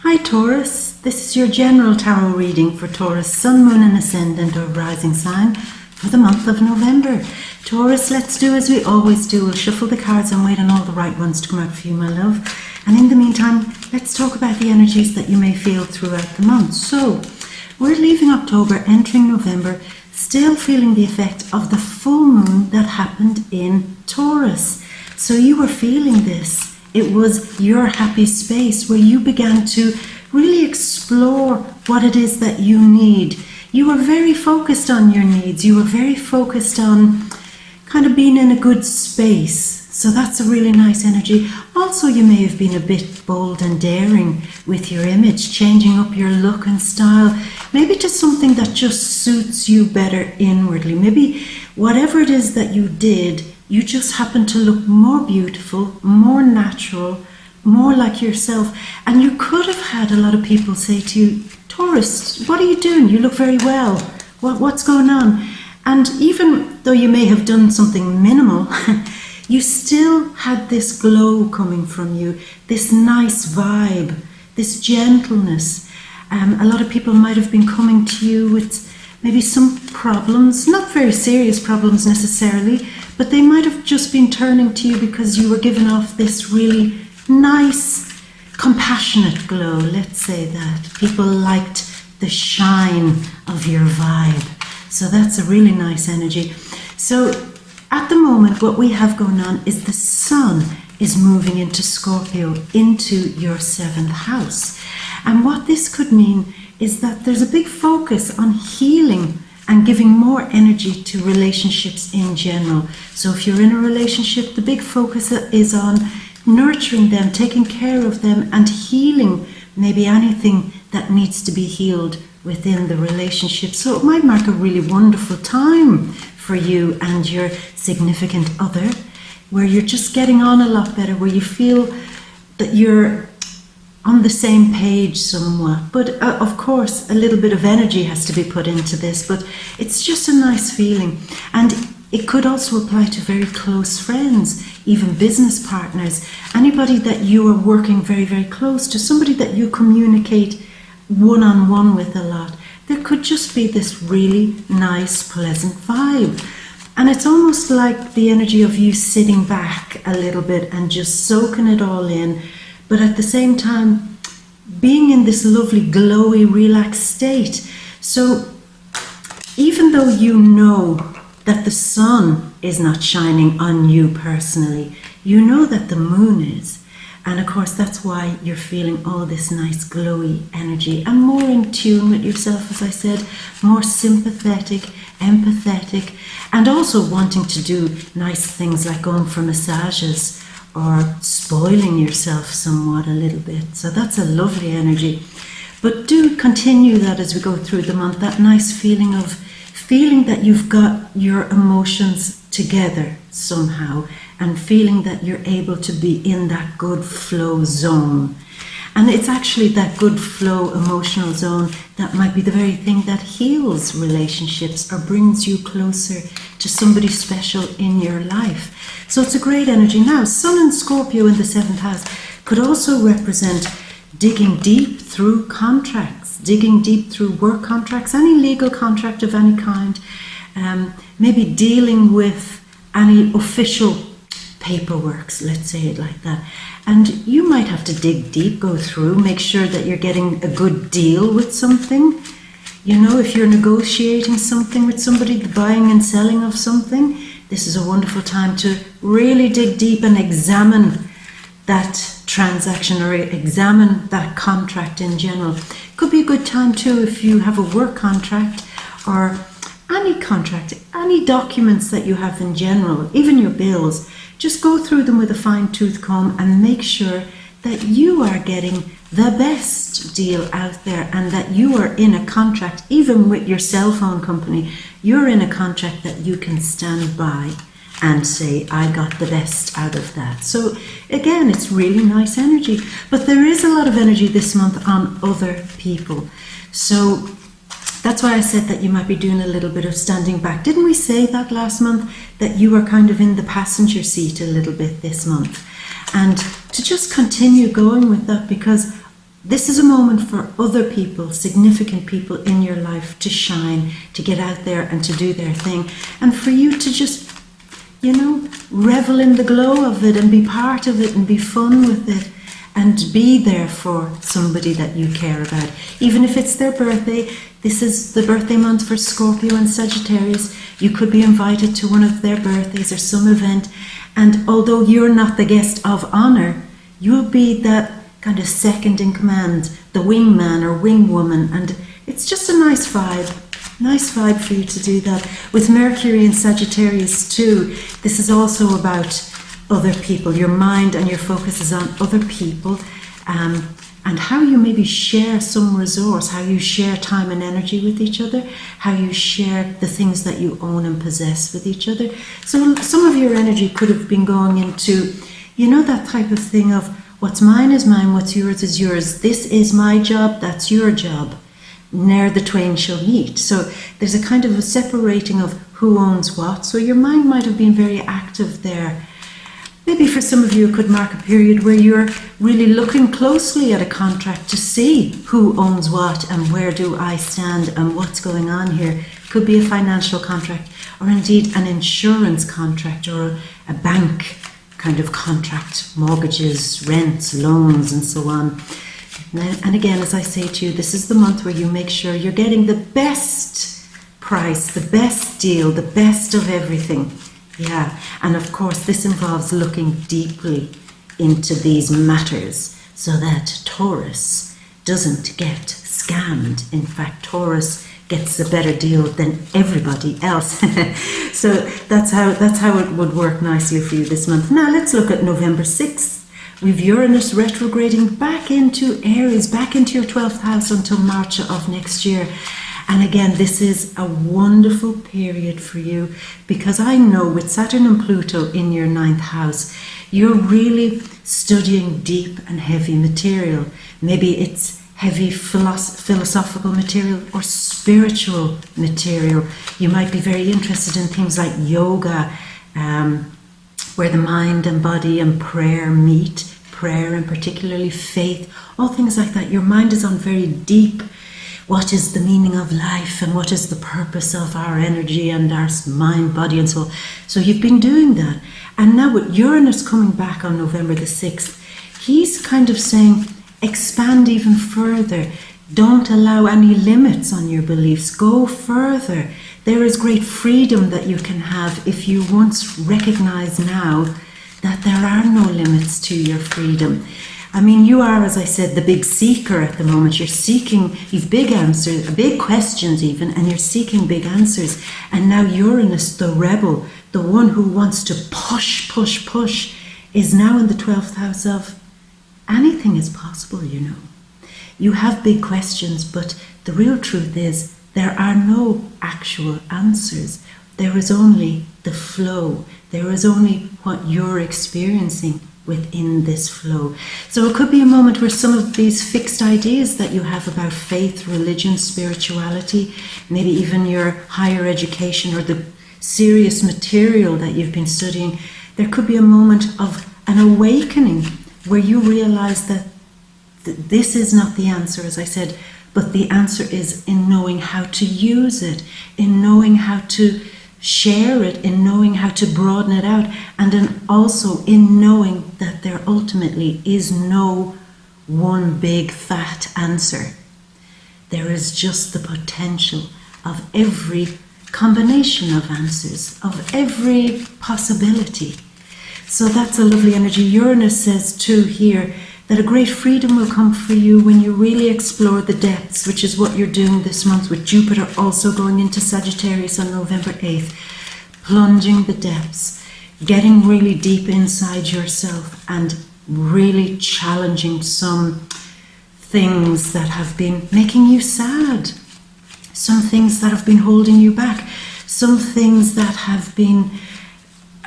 Hi Taurus, this is your general tarot reading for Taurus, Sun, Moon and Ascendant or Rising sign for the month of November. Taurus, let's do as we always do. We'll shuffle the cards and wait on all the right ones to come out for you, my love. And in the meantime, let's talk about the energies that you may feel throughout the month. So, we're leaving October, entering November, still feeling the effect of the full moon that happened in Taurus. So you were feeling this. It was your happy space where you began to really explore what it is that you need. You were very focused on your needs. You were very focused on kind of being in a good space. So that's a really nice energy. Also, you may have been a bit bold and daring with your image, changing up your look and style, maybe to something that just suits you better inwardly. Maybe whatever it is that you did, you just happen to look more beautiful, more natural, more like yourself. And you could have had a lot of people say to you, Taurus, what are you doing? You look very well. What's going on? And even though you may have done something minimal, you still had this glow coming from you, this nice vibe, this gentleness. A lot of people might have been coming to you with maybe some problems, not very serious problems necessarily, but they might have just been turning to you because you were giving off this really nice, compassionate glow, let's say that. People liked the shine of your vibe. So that's a really nice energy. So at the moment, what we have going on is the sun is moving into Scorpio, into your 7th house. And what this could mean is that there's a big focus on healing and giving more energy to relationships in general. So if you're in a relationship, the big focus is on nurturing them, taking care of them, and healing maybe anything that needs to be healed within the relationship. So it might mark a really wonderful time for you and your significant other, where you're just getting on a lot better, where you feel that you're on the same page somewhat. But of course, a little bit of energy has to be put into this, but it's just a nice feeling. And it could also apply to very close friends, even business partners, anybody that you are working very, very close to, somebody that you communicate one-on-one with a lot. There could just be this really nice, pleasant vibe. And it's almost like the energy of you sitting back a little bit and just soaking it all in, but at the same time being in this lovely, glowy, relaxed state. So even though you know that the sun is not shining on you personally, you know that the moon is. And of course, that's why you're feeling all this nice glowy energy and more in tune with yourself, as I said, more sympathetic, empathetic, and also wanting to do nice things like going for massages or spoiling yourself somewhat a little bit. So that's a lovely energy. But do continue that as we go through the month, that nice feeling of feeling that you've got your emotions together somehow, and feeling that you're able to be in that good flow zone. And it's actually that good flow emotional zone that might be the very thing that heals relationships or brings you closer to somebody special in your life. So it's a great energy. Now, Sun and Scorpio in the 7th house could also represent digging deep through contracts, digging deep through work contracts, any legal contract of any kind, maybe dealing with any official paperworks, let's say it like that. And you might have to dig deep, go through, make sure that you're getting a good deal with something. You know, if you're negotiating something with somebody, the buying and selling of something, this is a wonderful time to really dig deep and examine that transaction or examine that contract in general. Could be a good time too if you have a work contract or any contract, any documents that you have in general, even your bills. Just go through them with a fine-tooth comb and make sure that you are getting the best deal out there and that you are in a contract, even with your cell phone company, you're in a contract that you can stand by and say, I got the best out of that. So again, it's really nice energy. But there is a lot of energy this month on other people. So that's why I said that you might be doing a little bit of standing back. Didn't we say that last month, that you were kind of in the passenger seat a little bit this month? And to just continue going with that, because this is a moment for other people, significant people in your life, to shine, to get out there and to do their thing, and for you to just, you know, revel in the glow of it and be part of it and be fun with it and be there for somebody that you care about. Even if it's their birthday, this is the birthday month for Scorpio and Sagittarius. You could be invited to one of their birthdays or some event, and although you're not the guest of honor, you'll be that kind of second in command, the wingman or wingwoman, and it's just a nice vibe for you to do that. With Mercury and Sagittarius too, this is also about other people. Your mind and your focus is on other people, and how you maybe share some resource, how you share time and energy with each other, how you share the things that you own and possess with each other. So some of your energy could have been going into, you know, that type of thing of what's mine is mine, what's yours is yours. This is my job, that's your job. Ne'er the twain shall meet. So there's a kind of a separating of who owns what. So your mind might have been very active there. Maybe for some of you it could mark a period where you're really looking closely at a contract to see who owns what and where do I stand and what's going on here. Could be a financial contract, or indeed an insurance contract, or a bank kind of contract, mortgages, rents, loans, and so on. And again, as I say to you, this is the month where you make sure you're getting the best price, the best deal, the best of everything. Yeah, and of course this involves looking deeply into these matters so that Taurus doesn't get scammed. In fact, Taurus gets a better deal than everybody else. So that's how it would work nicely for you this month. Now let's look at November 6th. We've Uranus retrograding back into Aries, back into your 12th house until March of next year. And again, this is a wonderful period for you, because I know with Saturn and Pluto in your 9th house, you're really studying deep and heavy material. Maybe it's heavy philosophical material or spiritual material. You might be very interested in things like yoga, where the mind and body and prayer meet, prayer and particularly faith, all things like that. Your mind is on very deep, what is the meaning of life and what is the purpose of our energy and our mind, body and soul. So you've been doing that. And now with Uranus coming back on November the 6th, he's kind of saying, expand even further. Don't allow any limits on your beliefs. Go further. There is great freedom that you can have if you once recognize now that there are no limits to your freedom. I mean, you are, as I said, the big seeker at the moment. You're seeking, you've big answers, big questions even, and you're seeking big answers. And now Uranus, the rebel, the one who wants to push, is now in the 12th house of anything is possible, you know. You have big questions, but the real truth is there are no actual answers. There is only the flow. There is only what you're experiencing within this flow. So it could be a moment where some of these fixed ideas that you have about faith, religion, spirituality, maybe even your higher education or the serious material that you've been studying, there could be a moment of an awakening where you realize that this is not the answer, as I said, but the answer is in knowing how to use it, in knowing how to share it, in knowing how to broaden it out, and then also in knowing that there ultimately is no one big fat answer. There is just the potential of every combination of answers, of every possibility. So that's a lovely energy. Uranus says too here that a great freedom will come for you when you really explore the depths, which is what you're doing this month with Jupiter also going into Sagittarius on November 8th. Plunging the depths, getting really deep inside yourself and really challenging some things that have been making you sad, some things that have been holding you back, some things that have been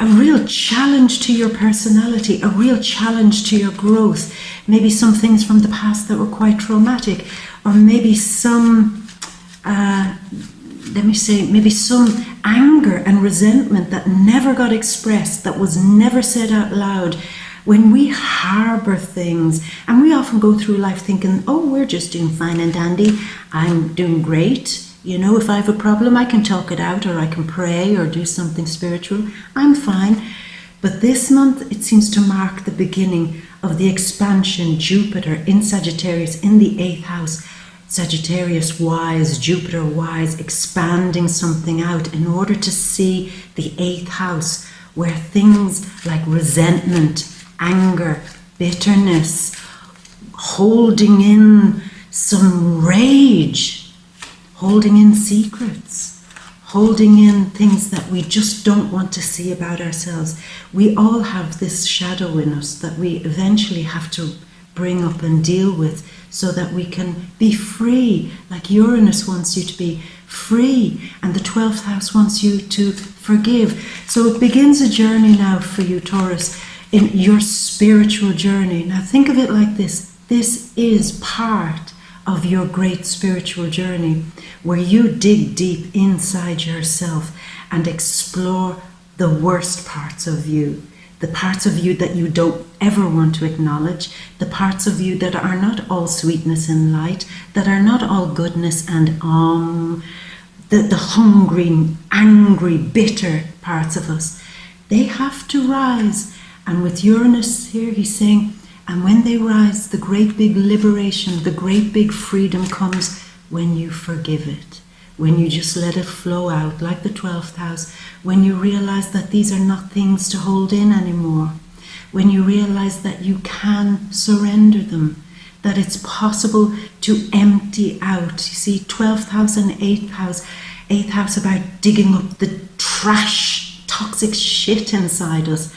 a real challenge to your personality, a real challenge to your growth. Maybe some things from the past that were quite traumatic, or maybe some, maybe some anger and resentment that never got expressed, that was never said out loud. when we harbor things, and we often go through life thinking, oh, we're just doing fine and dandy, I'm doing great. You know, if I have a problem, I can talk it out, or I can pray or do something spiritual. I'm fine. But this month, it seems to mark the beginning of the expansion. Jupiter in Sagittarius in the 8th house. Sagittarius wise, Jupiter wise, expanding something out in order to see the 8th house, where things like resentment, anger, bitterness, holding in some rage, holding in secrets, holding in things that we just don't want to see about ourselves. We all have this shadow in us that we eventually have to bring up and deal with so that we can be free, like Uranus wants you to be free, and the 12th house wants you to forgive. So it begins a journey now for you, Taurus, in your spiritual journey. Now think of it like this. This is part of your great spiritual journey, where you dig deep inside yourself and explore the worst parts of you, the parts of you that you don't ever want to acknowledge, the parts of you that are not all sweetness and light, that are not all goodness and the hungry, angry, bitter parts of us. They have to rise. And with Uranus here, he's saying, and when they rise, the great big liberation, the great big freedom comes when you forgive it, when you just let it flow out like the 12th house, when you realize that these are not things to hold in anymore, when you realize that you can surrender them, that it's possible to empty out. You see, 12th house and 8th house about digging up the trash, toxic shit inside us,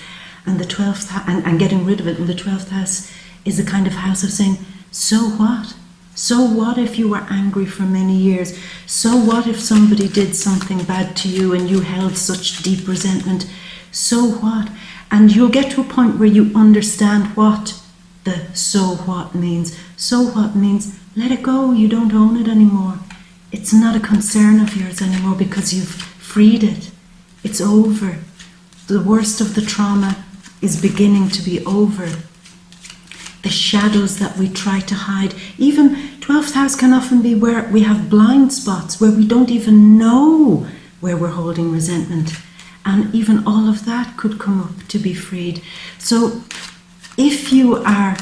and the 12th and getting rid of it. And the 12th house is a kind of house of saying, so what? So what if you were angry for many years? So what if somebody did something bad to you and you held such deep resentment? So what? And you'll get to a point where you understand what the so what means. So what means let it go. You don't own it anymore. It's not a concern of yours anymore because you've freed it. It's over. The worst of the trauma is beginning to be over. The shadows that we try to hide. Even 12th house can often be where we have blind spots, where we don't even know where we're holding resentment. And even all of that could come up to be freed. So if you are,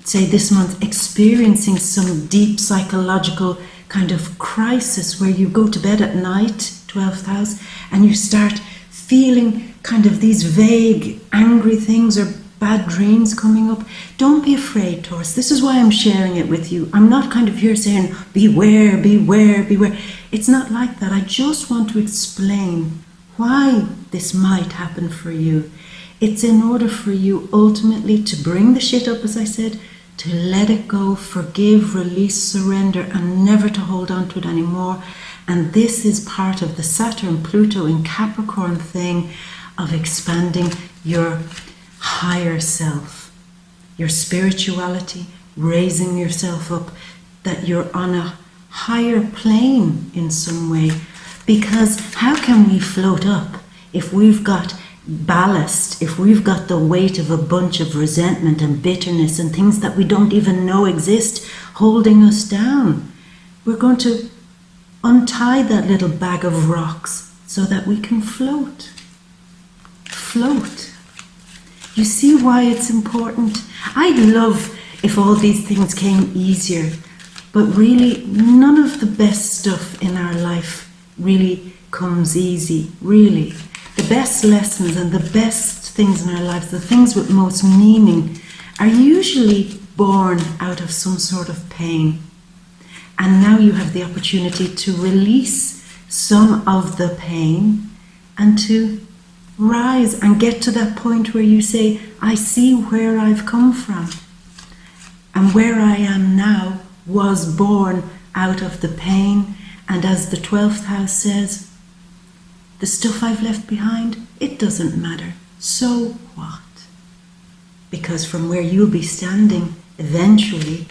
say this month, experiencing some deep psychological kind of crisis where you go to bed at night, 12th house, and you start feeling kind of these vague, angry things or bad dreams coming up, don't be afraid, Taurus. This is why I'm sharing it with you. I'm not kind of here saying, beware, beware, beware. It's not like that. I just want to explain why this might happen for you. It's in order for you ultimately to bring the shit up, as I said, to let it go, forgive, release, surrender, and never to hold on to it anymore. And this is part of the Saturn, Pluto in Capricorn thing of expanding your higher self, your spirituality, raising yourself up, that you're on a higher plane in some way. Because how can we float up if we've got ballast, if we've got the weight of a bunch of resentment and bitterness and things that we don't even know exist holding us down? We're going to untie that little bag of rocks so that we can float. Float. You see why it's important? I'd love if all these things came easier, but really none of the best stuff in our life really comes easy, really. The best lessons and the best things in our lives, the things with most meaning, are usually born out of some sort of pain. And now you have the opportunity to release some of the pain and to rise and get to that point where you say, I see where I've come from. And where I am now was born out of the pain. And as the 12th house says, the stuff I've left behind, it doesn't matter. So what? Because from where you'll be standing, eventually,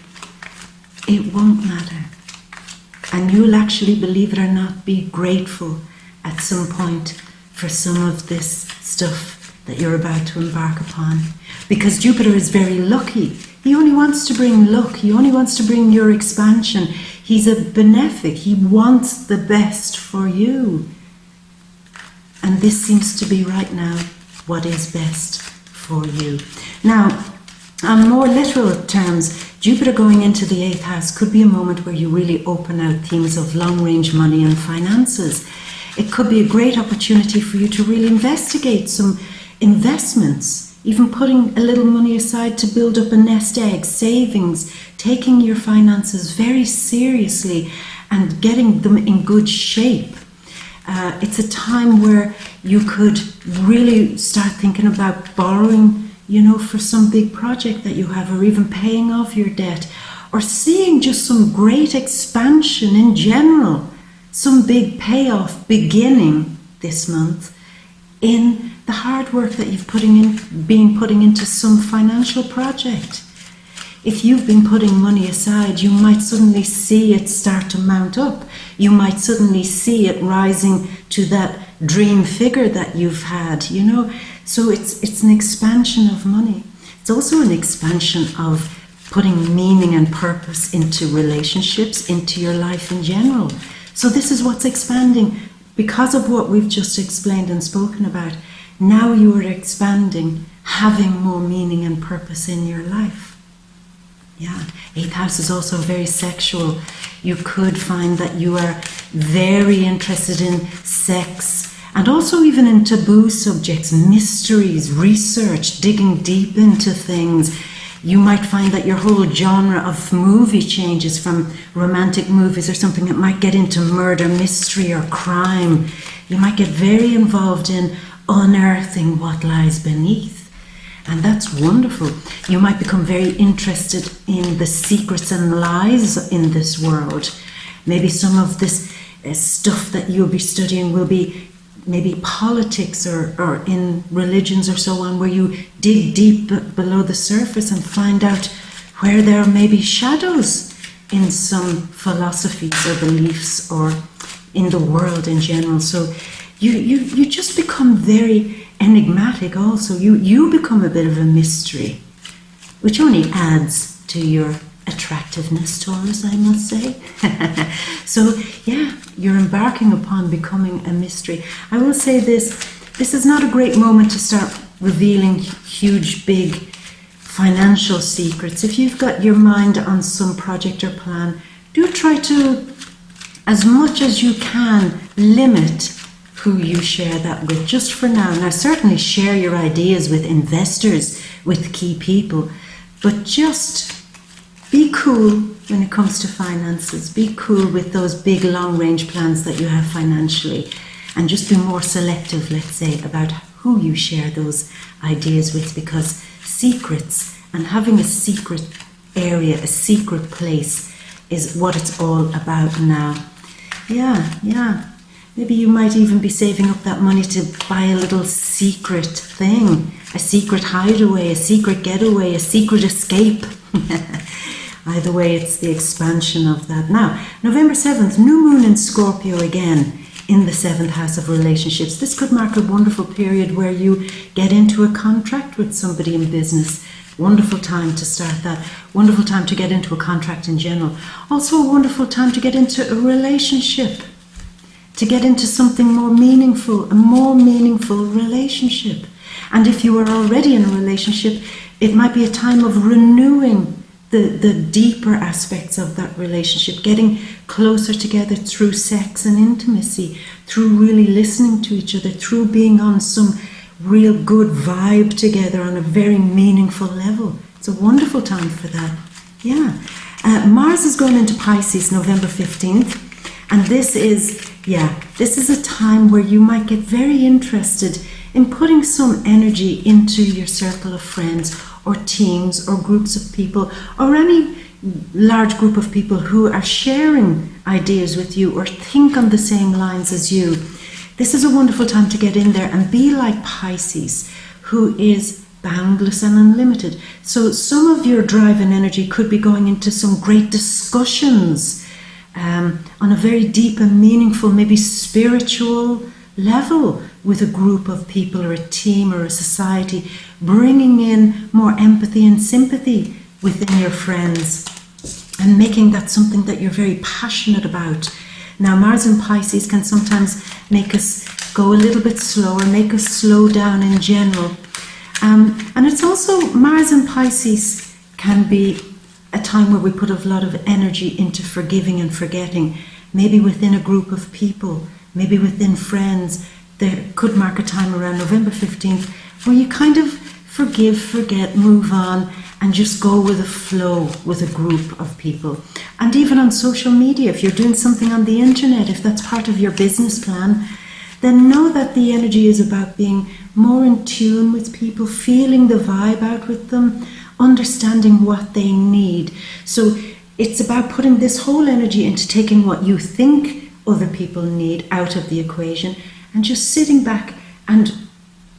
it won't matter. And you'll actually, believe it or not, be grateful at some point for some of this stuff that you're about to embark upon. Because Jupiter is very lucky. He only wants to bring luck. He only wants to bring your expansion. He's a benefic. He wants the best for you. And this seems to be right now what is best for you. Now, on more literal terms, Jupiter going into the 8th house could be a moment where you really open out themes of long-range money and finances. It could be a great opportunity for you to really investigate some investments, even putting a little money aside to build up a nest egg, savings, taking your finances very seriously and getting them in good shape. It's a time where you could really start thinking about borrowing, for some big project that you have, or even paying off your debt, or seeing just some great expansion in general, some big payoff beginning this month in the hard work that you've been putting into some financial project. If you've been putting money aside, you might suddenly see it start to mount up. You might suddenly see it rising to that dream figure that you've had, So it's an expansion of money. It's also an expansion of putting meaning and purpose into relationships, into your life in general. So this is what's expanding. Because of what we've just explained and spoken about, now you are expanding, having more meaning and purpose in your life. Yeah, 8th house is also very sexual. You could find that you are very interested in sex and also even in taboo subjects, mysteries, research, digging deep into things. You might find that your whole genre of movie changes from romantic movies or something that might get into murder, mystery or crime. You might get very involved in unearthing what lies beneath. And that's wonderful. You might become very interested in the secrets and lies in this world. Maybe some of this stuff that you'll be studying will be maybe politics or in religions or so on, where you dig deep below the surface and find out where there may be shadows in some philosophies or beliefs or in the world in general. So you just become very enigmatic also. You become a bit of a mystery, which only adds to your attractiveness, Taurus, I must say. So yeah, you're embarking upon becoming a mystery. I will say this is not a great moment to start revealing huge, big financial secrets. If you've got your mind on some project or plan, do try to, as much as you can, limit who you share that with, just for now. Now, certainly share your ideas with investors, with key people, but just be cool when it comes to finances. Be cool with those big long-range plans that you have financially, and just be more selective, let's say, about who you share those ideas with, because secrets and having a secret area, a secret place, is what it's all about now. Yeah. Maybe you might even be saving up that money to buy a little secret thing, a secret hideaway, a secret getaway, a secret escape. Either way, it's the expansion of that. Now, November 7th, new moon in Scorpio again in the 7th house of relationships. This could mark a wonderful period where you get into a contract with somebody in business. Wonderful time to start that. Wonderful time to get into a contract in general. Also a wonderful time to get into a relationship, to get into something more meaningful, a more meaningful relationship. And if you are already in a relationship, it might be a time of renewing the deeper aspects of that relationship, getting closer together through sex and intimacy, through really listening to each other, through being on some real good vibe together on a very meaningful level. It's a wonderful time for that. Yeah. Mars is going into Pisces November 15th, and this is a time where you might get very interested in putting some energy into your circle of friends or teams or groups of people, or any large group of people who are sharing ideas with you or think on the same lines as you. This is a wonderful time to get in there and be like Pisces, who is boundless and unlimited. So some of your drive and energy could be going into some great discussions on a very deep and meaningful, maybe spiritual level with a group of people or a team or a society, bringing in more empathy and sympathy within your friends and making that something that you're very passionate about. Now, Mars in Pisces can sometimes make us go a little bit slower, make us slow down in general. And it's also, Mars in Pisces can be a time where we put a lot of energy into forgiving and forgetting, maybe within a group of people, maybe within friends. There could mark a time around November 15th where you kind of forgive, forget, move on, and just go with the flow with a group of people. And even on social media, if you're doing something on the internet, if that's part of your business plan, then know that the energy is about being more in tune with people, feeling the vibe out with them, understanding what they need. So it's about putting this whole energy into taking what you think other people need out of the equation and just sitting back and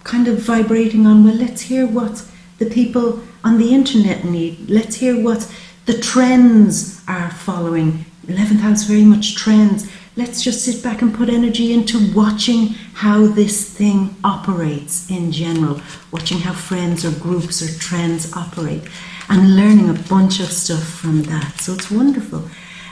kind of vibrating on, well, let's hear what the people on the internet need. Let's hear what the trends are following. 11th house, very much trends. Let's just sit back and put energy into watching how this thing operates in general, watching how friends or groups or trends operate, and learning a bunch of stuff from that. So it's wonderful.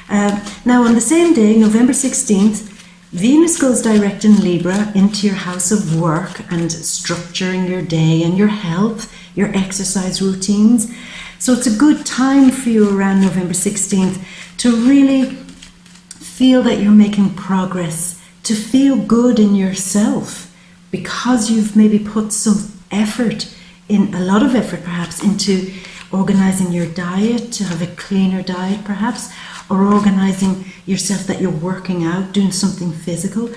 Now, on the same day, November 16th, Venus goes direct in Libra into your house of work and structuring your day and your health, your exercise routines. So it's a good time for you around November 16th to really feel that you're making progress, to feel good in yourself because you've maybe put some effort, in a lot of effort perhaps, into organizing your diet, to have a cleaner diet perhaps, or organizing yourself that you're working out, doing something physical.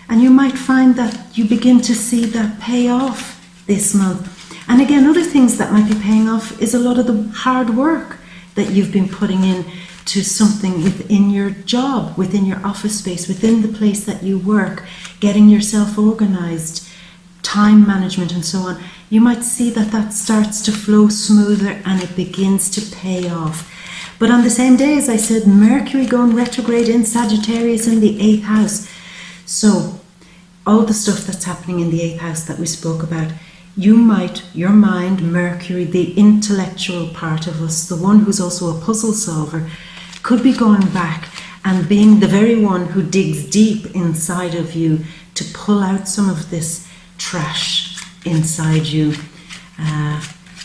And you might find that you begin to see that pay off this month. And again, other things that might be paying off is a lot of the hard work that you've been putting in to something within your job, within your office space, within the place that you work, getting yourself organized, time management and so on. You might see that that starts to flow smoother and it begins to pay off. But on the same day, as I said, Mercury going retrograde in Sagittarius in the 8th house. So all the stuff that's happening in the 8th house that we spoke about, your mind, Mercury, the intellectual part of us, the one who's also a puzzle solver, could be going back and being the very one who digs deep inside of you to pull out some of this trash inside you.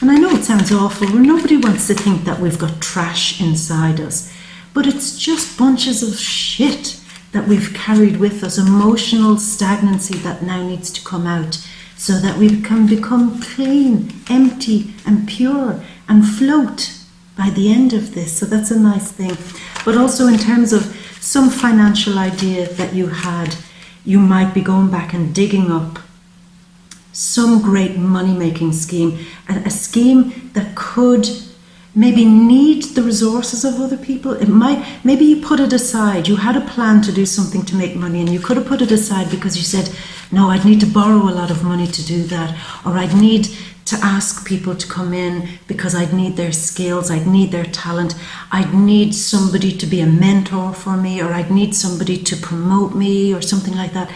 And I know it sounds awful, nobody wants to think that we've got trash inside us, but it's just bunches of shit that we've carried with us, emotional stagnancy that now needs to come out so that we can become clean, empty and pure and float by the end of this. So that's a nice thing. But also in terms of some financial idea that you had, you might be going back and digging up some great money-making scheme, a scheme that could maybe need the resources of other people. It might, maybe you put it aside. You had a plan to do something to make money and you could have put it aside because you said, no, I'd need to borrow a lot of money to do that, or I'd need to ask people to come in because I'd need their skills, I'd need their talent, I'd need somebody to be a mentor for me, or I'd need somebody to promote me or something like that.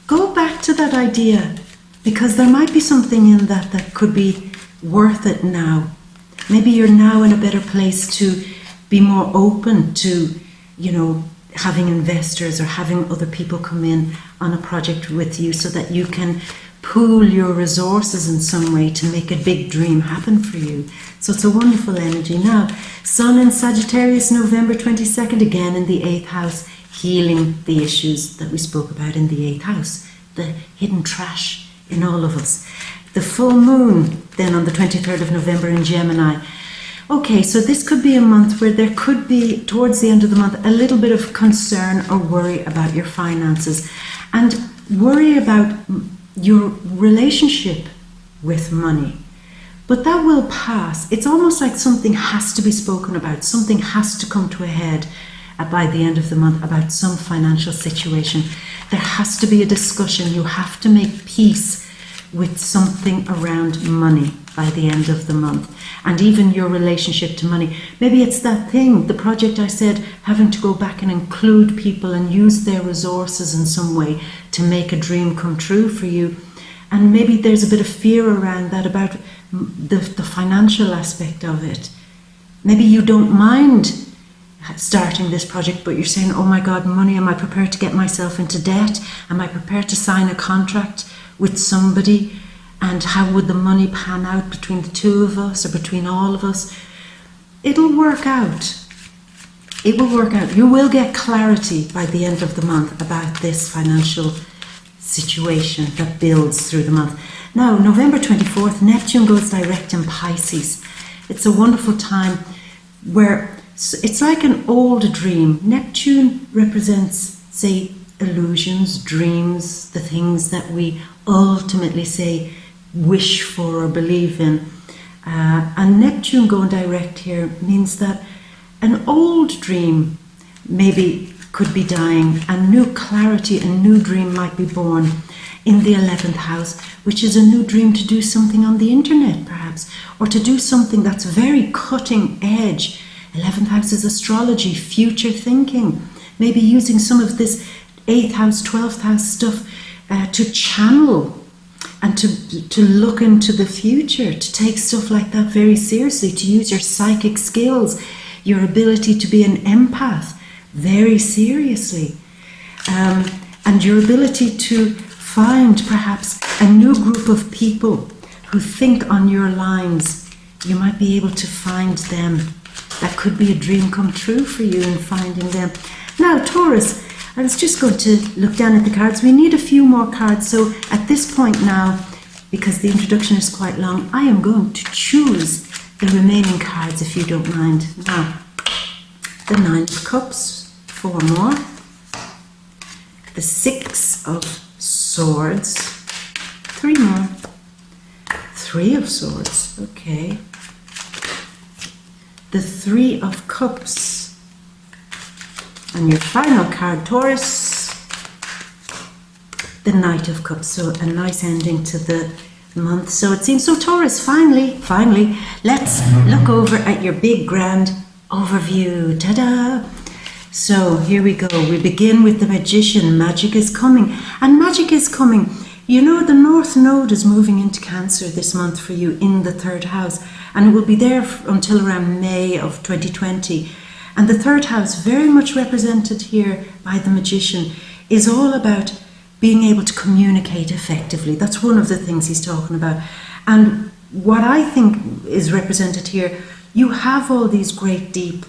Go back to that idea, because there might be something in that that could be worth it now. Maybe you're now in a better place to be more open to, having investors or having other people come in on a project with you so that you can pool your resources in some way to make a big dream happen for you. So it's a wonderful energy. Now, Sun in Sagittarius, November 22nd, again in the 8th house, healing the issues that we spoke about in the 8th house, the hidden trash in all of us. The full moon then on the 23rd of November in Gemini. Okay, so this could be a month where there could be, towards the end of the month, a little bit of concern or worry about your finances and worry about your relationship with money. But that will pass. It's almost like something has to be spoken about. Something has to come to a head by the end of the month about some financial situation. There has to be a discussion. You have to make peace with something around money. by the end of the month. And even your relationship to money. Maybe it's that thing, the project I said, having to go back and include people and use their resources in some way to make a dream come true for you. And maybe there's a bit of fear around that, about the financial aspect of it. Maybe you don't mind starting this project, but you're saying, oh my God, money, am I prepared to get myself into debt? Am I prepared to sign a contract with somebody? And how would the money pan out between the two of us or between all of us? It'll work out. It will work out. You will get clarity by the end of the month about this financial situation that builds through the month. Now, November 24th, Neptune goes direct in Pisces. It's a wonderful time where it's like an old dream. Neptune represents, say, illusions, dreams, the things that we ultimately say wish for or believe in. And Neptune going direct here means that an old dream maybe could be dying, and new clarity, a new dream might be born in the 11th house, which is a new dream to do something on the internet perhaps, or to do something that's very cutting edge. 11th house is astrology, future thinking, maybe using some of this 8th house, 12th house stuff to channel and to look into the future, to take stuff like that very seriously, to use your psychic skills, your ability to be an empath very seriously, and your ability to find perhaps a new group of people who think on your lines. You might be able to find them. That could be a dream come true for you in finding them. Now, Taurus, I was just going to look down at the cards. We need a few more cards. So at this point now, because the introduction is quite long, I am going to choose the remaining cards, if you don't mind. Now, the 9 of Cups, 4 more. The 6 of Swords, 3 more. 3 of Swords, okay. The 3 of Cups. And your final card, Taurus, the Knight of Cups. So a nice ending to the month. So it seems. So Taurus, finally, let's look over at your big grand overview. Ta-da! So here we go. We begin with the Magician. Magic is coming. And magic is coming. You know, the North Node is moving into Cancer this month for you in the 3rd house. And it will be there until around May of 2020. And the 3rd house, very much represented here by the Magician, is all about being able to communicate effectively. That's one of the things he's talking about. And what I think is represented here, you have all these great deep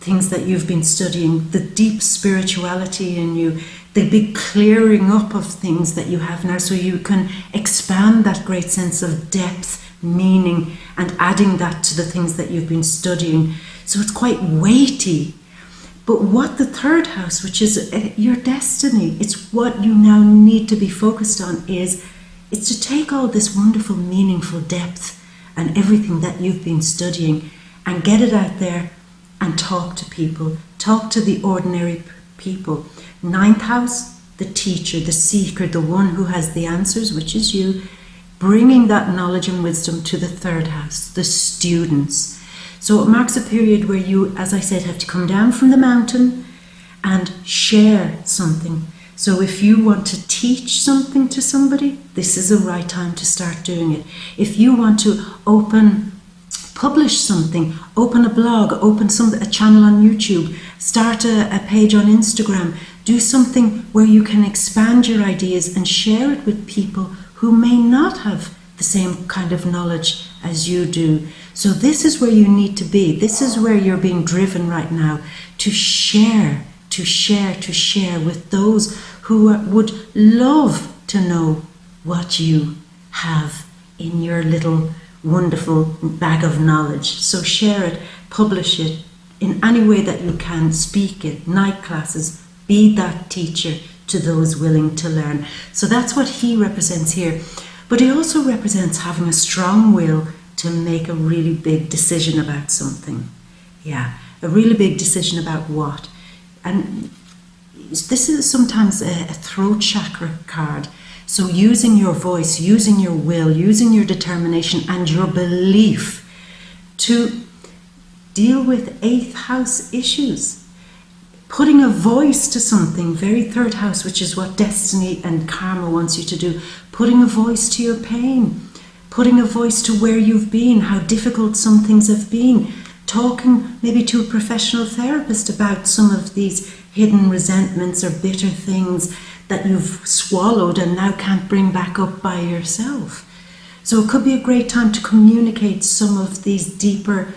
things that you've been studying, the deep spirituality in you, the big clearing up of things that you have now, so you can expand that great sense of depth, meaning, and adding that to the things that you've been studying. So it's quite weighty. But what the 3rd house, which is your destiny, it's what you now need to be focused on, is to take all this wonderful, meaningful depth and everything that you've been studying and get it out there and talk to people, talk to the ordinary people. 9th house, the teacher, the seeker, the one who has the answers, which is you, bringing that knowledge and wisdom to the 3rd house, the students. So it marks a period where you, as I said, have to come down from the mountain and share something. So if you want to teach something to somebody, this is the right time to start doing it. If you want to publish something, open a blog, open a channel on YouTube, start a page on Instagram, do something where you can expand your ideas and share it with people who may not have the same kind of knowledge as you do. So this is where you need to be. This is where you're being driven right now, to share with those who would love to know what you have in your little wonderful bag of knowledge. So share it, publish it in any way that you can, speak it, night classes, be that teacher to those willing to learn. So that's what he represents here. But he also represents having a strong will to make a really big decision about something. Yeah, a really big decision about what. And this is sometimes a throat chakra card. So using your voice, using your will, using your determination and your belief to deal with 8th house issues. Putting a voice to something, very 3rd house, which is what destiny and karma wants you to do. Putting a voice to your pain. Putting a voice to where you've been, how difficult some things have been. Talking maybe to a professional therapist about some of these hidden resentments or bitter things that you've swallowed and now can't bring back up by yourself. So it could be a great time to communicate some of these deeper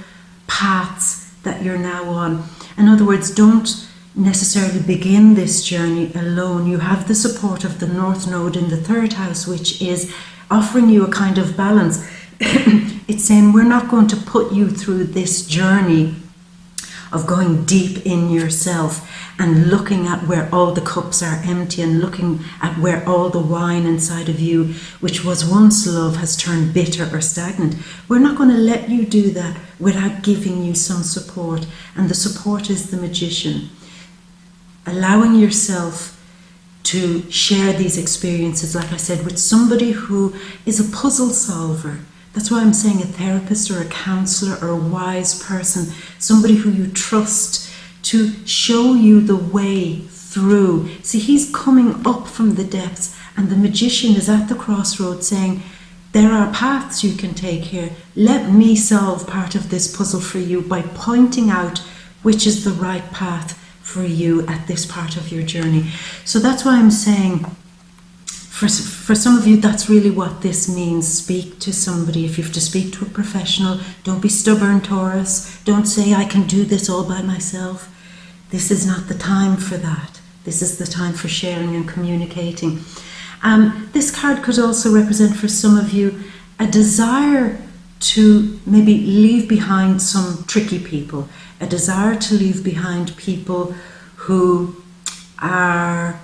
paths that you're now on. In other words, don't necessarily begin this journey alone. You have the support of the North Node in the 3rd house, which is offering you a kind of balance. It's saying we're not going to put you through this journey of going deep in yourself and looking at where all the cups are empty and looking at where all the wine inside of you, which was once love, has turned bitter or stagnant. We're not going to let you do that without giving you some support. And the support is the Magician. Allowing yourself to share these experiences, like I said, with somebody who is a puzzle solver. That's why I'm saying a therapist or a counselor or a wise person, somebody who you trust to show you the way through. See, he's coming up from the depths, and the Magician is at the crossroads saying, there are paths you can take here. Let me solve part of this puzzle for you by pointing out which is the right path for you at this part of your journey. So that's why I'm saying, for some of you, that's really what this means. Speak to somebody. If you have to speak to a professional, don't be stubborn, Taurus. Don't say, I can do this all by myself. This is not the time for that. This is the time for sharing and communicating. This card could also represent for some of you a desire to maybe leave behind some tricky people, a desire to leave behind people who are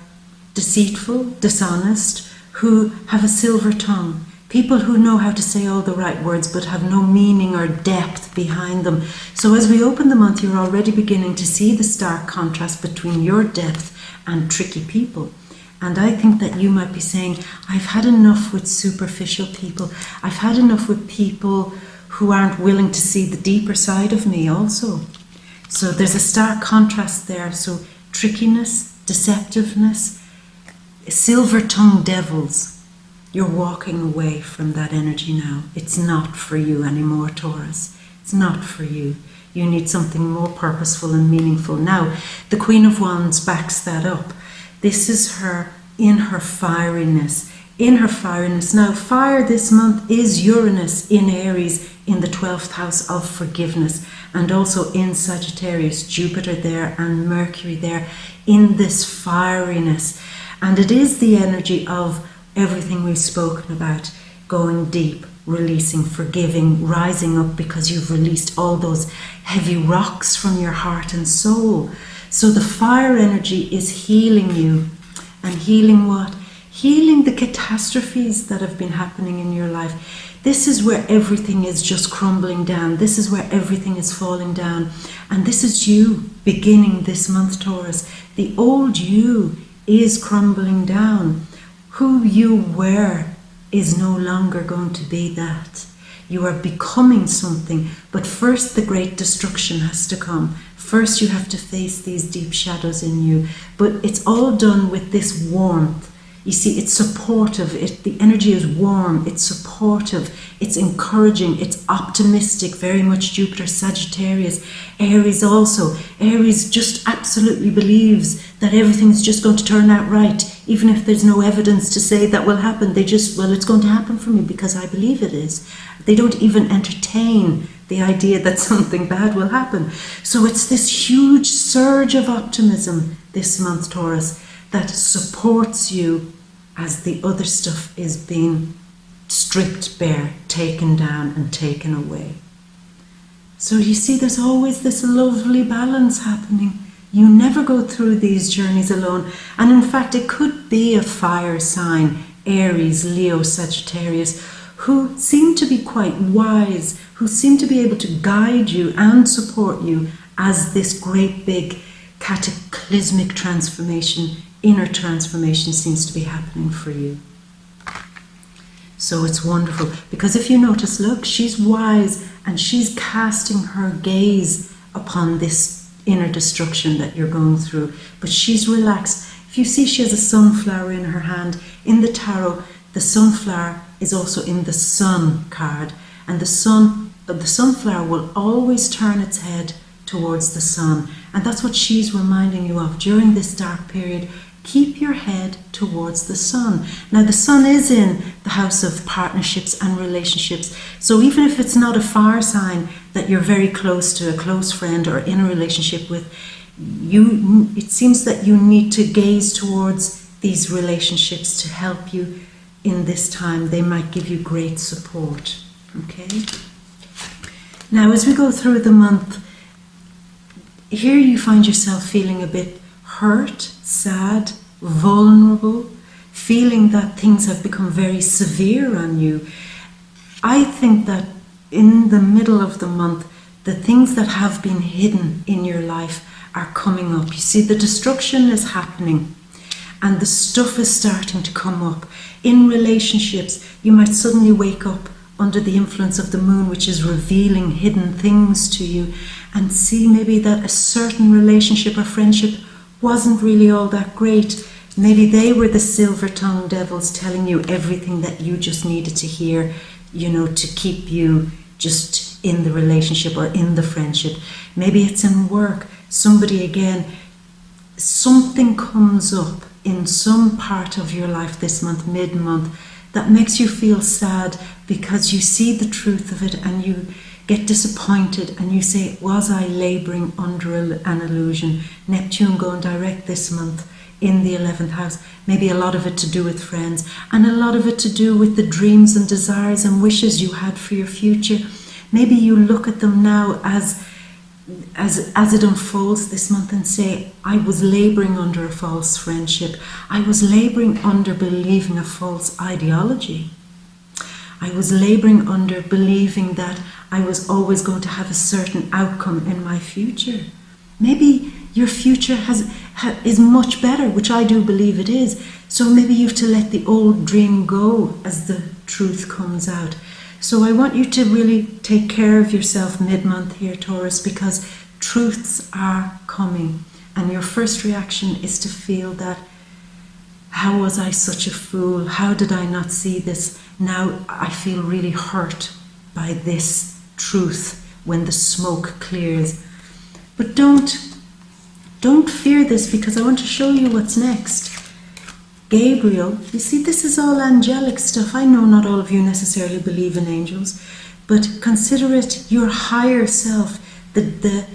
deceitful, dishonest, who have a silver tongue, people who know how to say all the right words but have no meaning or depth behind them. So as we open the month, you're already beginning to see the stark contrast between your depth and tricky people. And I think that you might be saying, I've had enough with superficial people. I've had enough with people who aren't willing to see the deeper side of me also. So there's a stark contrast there. So trickiness, deceptiveness, silver-tongued devils. You're walking away from that energy now. It's not for you anymore, Taurus. It's not for you. You need something more purposeful and meaningful. Now, the Queen of Wands backs that up. This is her in her fieriness. In her fieriness. Now, fire this month is Uranus in Aries in the 12th house of forgiveness, and also in Sagittarius, Jupiter there and Mercury there in this fieriness. And it is the energy of everything we've spoken about, going deep, releasing, forgiving, rising up because you've released all those heavy rocks from your heart and soul. So the fire energy is healing you. And healing what? Healing the catastrophes that have been happening in your life. This is where everything is just crumbling down. This is where everything is falling down. And this is you beginning this month, Taurus. The old you is crumbling down. Who you were is no longer going to be that. You are becoming something, but first the great destruction has to come. First you have to face these deep shadows in you, but it's all done with this warmth. You see, it's supportive. The energy is warm, it's supportive, it's encouraging, it's optimistic, very much Jupiter, Sagittarius, Aries also. Aries just absolutely believes that everything's just going to turn out right, even if there's no evidence to say that will happen. They just, well, it's going to happen for me because I believe it is. They don't even entertain the idea that something bad will happen. So it's this huge surge of optimism this month, Taurus, that supports you as the other stuff is being stripped bare, taken down and taken away. So you see, there's always this lovely balance happening. You never go through these journeys alone. And in fact, it could be a fire sign, Aries, Leo, Sagittarius, who seem to be quite wise, who seem to be able to guide you and support you as this great big cataclysmic transformation, inner transformation seems to be happening for you. So it's wonderful, because if you notice, look, she's wise and she's casting her gaze upon this inner destruction that you're going through, but she's relaxed. If you see, she has a sunflower in her hand. In the tarot, the sunflower is also in the sun card, and the sunflower will always turn its head towards the sun, and that's what she's reminding you of during this dark period. Keep your head towards the sun. Now, the sun is in the house of partnerships and relationships. So even if it's not a fire sign that you're very close to, a close friend or in a relationship with, it seems that you need to gaze towards these relationships to help you in this time. They might give you great support. Okay? Now, as we go through the month, here you find yourself feeling a bit hurt, sad, vulnerable, feeling that things have become very severe on you. I think that in the middle of the month, the things that have been hidden in your life are coming up. You see, the destruction is happening and the stuff is starting to come up. In relationships, you might suddenly wake up under the influence of the moon, which is revealing hidden things to you, and see maybe that a certain relationship or friendship wasn't really all that great. Maybe they were the silver-tongued devils telling you everything that you just needed to hear, to keep you just in the relationship or in the friendship. Maybe it's in work. Something comes up in some part of your life this month, mid-month, that makes you feel sad because you see the truth of it and you get disappointed and you say, was I labouring under an illusion? Neptune going direct this month in the 11th house. Maybe a lot of it to do with friends and a lot of it to do with the dreams and desires and wishes you had for your future. Maybe you look at them now as it unfolds this month and say, I was labouring under a false friendship. I was labouring under believing a false ideology. I was labouring under believing that I was always going to have a certain outcome in my future. Maybe your future is much better, which I do believe it is. So maybe you have to let the old dream go as the truth comes out. So I want you to really take care of yourself mid-month here, Taurus, because truths are coming. And your first reaction is to feel that, how was I such a fool? How did I not see this? Now I feel really hurt by this truth when the smoke clears. But don't fear this, because I want to show you what's next. Gabriel, you see, this is all angelic stuff. I know not all of you necessarily believe in angels, but consider it your higher self, the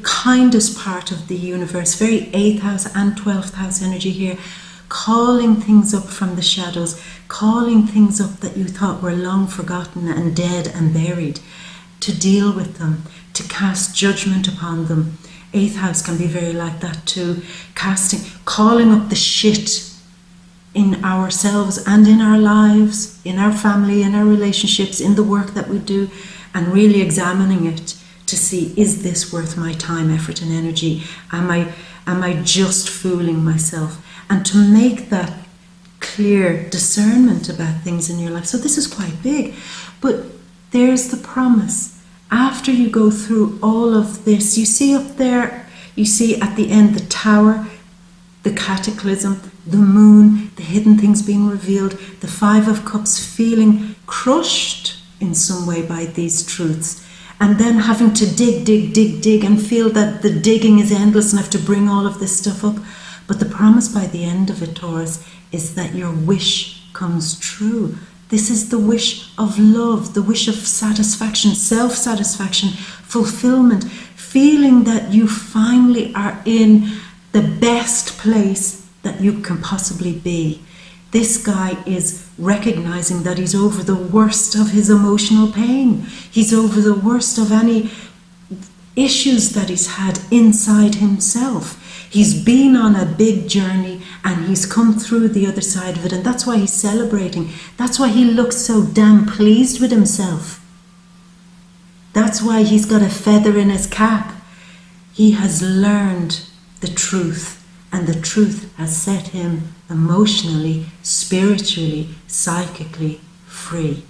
kindest part of the universe, very 8th house and 12th house energy here, calling things up from the shadows, calling things up that you thought were long forgotten and dead and buried, to deal with them, to cast judgment upon them. 8th house can be very like that too, calling up the shit in ourselves and in our lives, in our family, in our relationships, in the work that we do, and really examining it to see, is this worth my time, effort and energy? Am I just fooling myself? And to make that clear discernment about things in your life. So this is quite big, but there's the promise. After you go through all of this, you see up there, you see at the end the tower, the cataclysm, the moon, the hidden things being revealed, the 5 of Cups feeling crushed in some way by these truths, and then having to dig and feel that the digging is endless and have to bring all of this stuff up. But the promise by the end of it, Taurus, is that your wish comes true. This is the wish of love, the wish of satisfaction, self-satisfaction, fulfillment, feeling that you finally are in the best place that you can possibly be. This guy is recognizing that he's over the worst of his emotional pain. He's over the worst of any issues that he's had inside himself. He's been on a big journey and he's come through the other side of it, and that's why he's celebrating. That's why he looks so damn pleased with himself. That's why he's got a feather in his cap. He has learned the truth, and the truth has set him emotionally, spiritually, psychically free.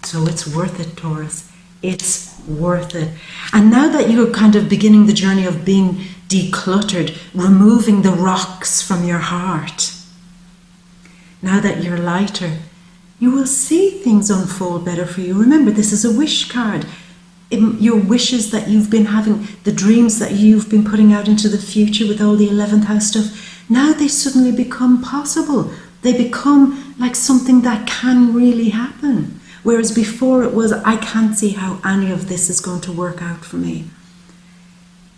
So it's worth it, Taurus. It's worth it. And now that you're kind of beginning the journey of being decluttered, removing the rocks from your heart, now that you're lighter, you will see things unfold better for you. Remember, this is a wish card. Your wishes that you've been having, the dreams that you've been putting out into the future with all the 11th house stuff, now they suddenly become possible. They become like something that can really happen. Whereas before it was, I can't see how any of this is going to work out for me.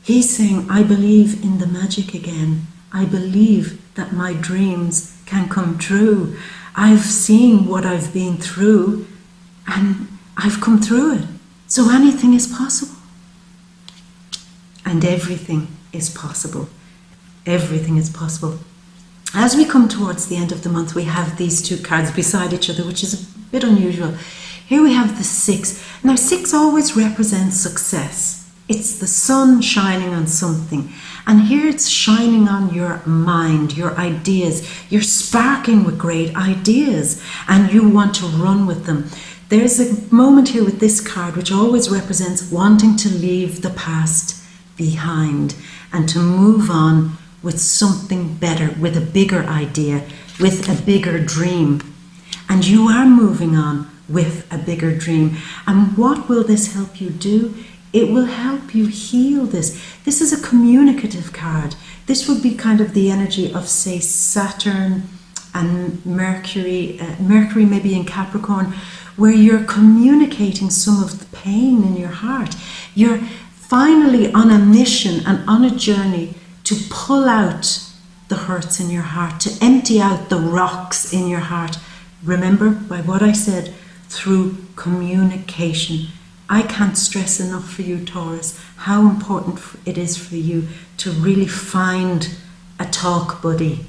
He's saying, I believe in the magic again. I believe that my dreams can come true. I've seen what I've been through and I've come through it. So anything is possible. And everything is possible. Everything is possible. As we come towards the end of the month, we have these two cards beside each other, which is a bit unusual. Here we have the 6. Now 6 always represents success. It's the sun shining on something. And here it's shining on your mind, your ideas. You're sparking with great ideas and you want to run with them. There's a moment here with this card which always represents wanting to leave the past behind and to move on with something better, with a bigger idea, with a bigger dream. And you are moving on with a bigger dream. And what will this help you do? It will help you heal this. This is a communicative card. This would be kind of the energy of, say, Saturn and Mercury, Mercury maybe in Capricorn, where you're communicating some of the pain in your heart. You're finally on a mission and on a journey to pull out the hurts in your heart, to empty out the rocks in your heart. Remember, by what I said, through communication. I can't stress enough for you, Taurus, how important it is for you to really find a talk buddy,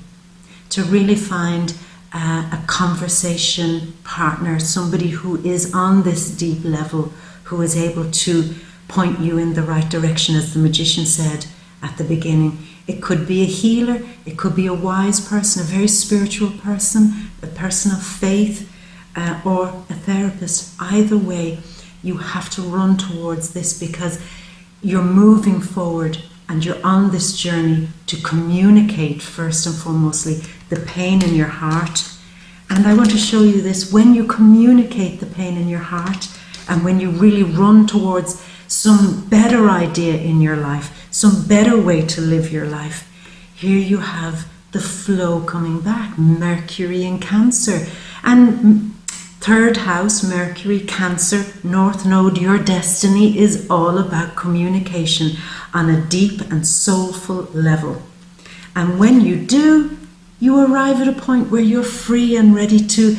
to really find a conversation partner, somebody who is on this deep level, who is able to point you in the right direction, as the magician said at the beginning. It could be a healer, it could be a wise person, a very spiritual person, a person of faith, or a therapist. Either way, you have to run towards this because you're moving forward and you're on this journey to communicate first and foremostly the pain in your heart. And I want to show you this. When you communicate the pain in your heart and when you really run towards some better idea in your life, some better way to live your life, here you have the flow coming back. Mercury in Cancer. And third house, Mercury, Cancer, North Node, your destiny is all about communication on a deep and soulful level. And when you do, you arrive at a point where you're free and ready to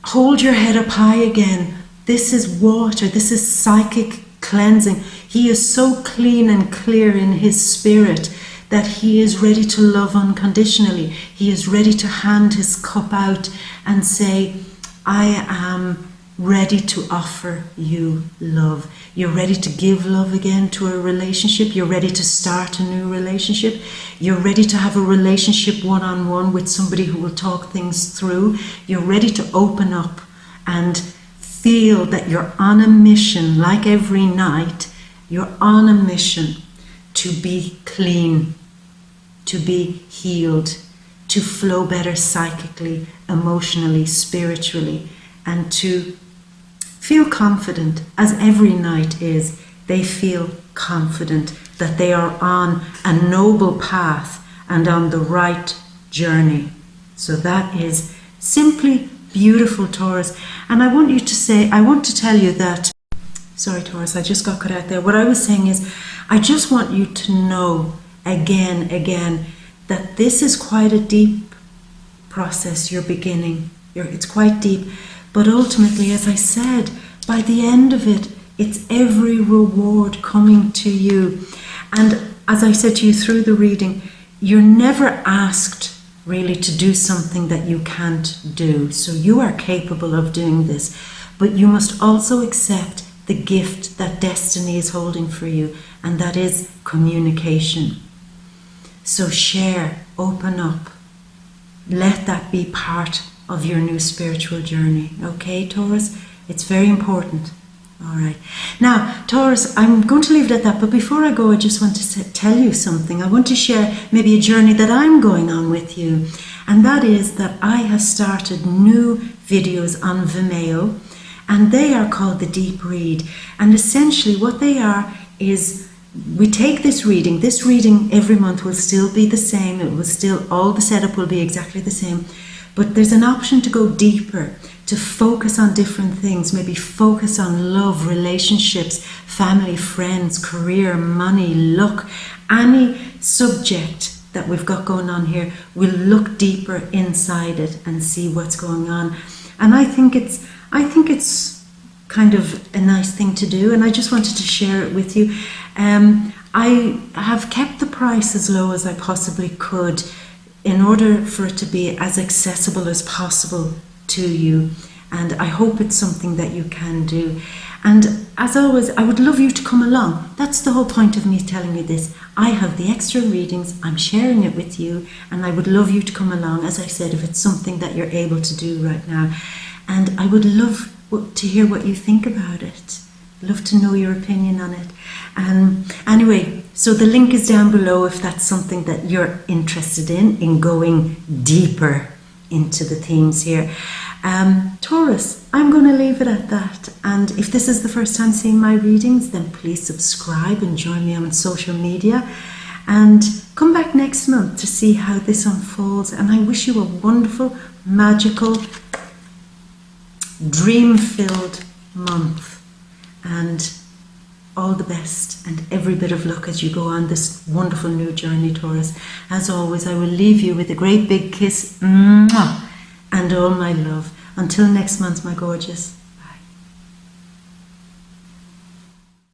hold your head up high again. This is water, this is psychic cleansing. He is so clean and clear in his spirit that he is ready to love unconditionally. He is ready to hand his cup out and say, I am ready to offer you love. You're ready to give love again to a relationship. You're ready to start a new relationship. You're ready to have a relationship one-on-one with somebody who will talk things through. You're ready to open up and feel that you're on a mission. Like every night, you're on a mission to be clean, to be healed, to flow better psychically, emotionally, spiritually, and to feel confident, as every night is. They feel confident that they are on a noble path and on the right journey. So that is simply beautiful, Taurus. And I want to tell you that, sorry Taurus, I just got cut out there. What I was saying is, I just want you to know again, that this is quite a deep process you're beginning. It's quite deep. But ultimately, as I said, by the end of it, it's every reward coming to you. And as I said to you through the reading, you're never asked really to do something that you can't do. So you are capable of doing this. But you must also accept the gift that destiny is holding for you, and that is communication. So share, open up, let that be part of your new spiritual journey. Okay, Taurus? It's very important. All right. Now, Taurus, I'm going to leave it at that, but before I go, I just want to tell you something. I want to share maybe a journey that I'm going on with you, and that is that I have started new videos on Vimeo, and they are called the Deep Read. And essentially what they are is, we take this reading every month will still be the same, it will still, all the setup will be exactly the same, but there's an option to go deeper, to focus on different things, maybe focus on love, relationships, family, friends, career, money, luck, any subject that we've got going on here. We'll look deeper inside it and see what's going on. And I think it's kind of a nice thing to do, and I just wanted to share it with you. I have kept the price as low as I possibly could in order for it to be as accessible as possible to you, and I hope it's something that you can do. And as always, I would love you to come along. That's the whole point of me telling you this. I have the extra readings, I'm sharing it with you, and I would love you to come along, as I said, if it's something that you're able to do right now. And I would love to hear what you think about it. Love to know your opinion on it. Anyway, so the link is down below if that's something that you're interested in going deeper into the themes here. Taurus, I'm going to leave it at that. And if this is the first time seeing my readings, then please subscribe and join me on social media. And come back next month to see how this unfolds. And I wish you a wonderful, magical, dream-filled month. And all the best and every bit of luck as you go on this wonderful new journey, Taurus. As always, I will leave you with a great big kiss, mwah, and all my love. Until next month, my gorgeous.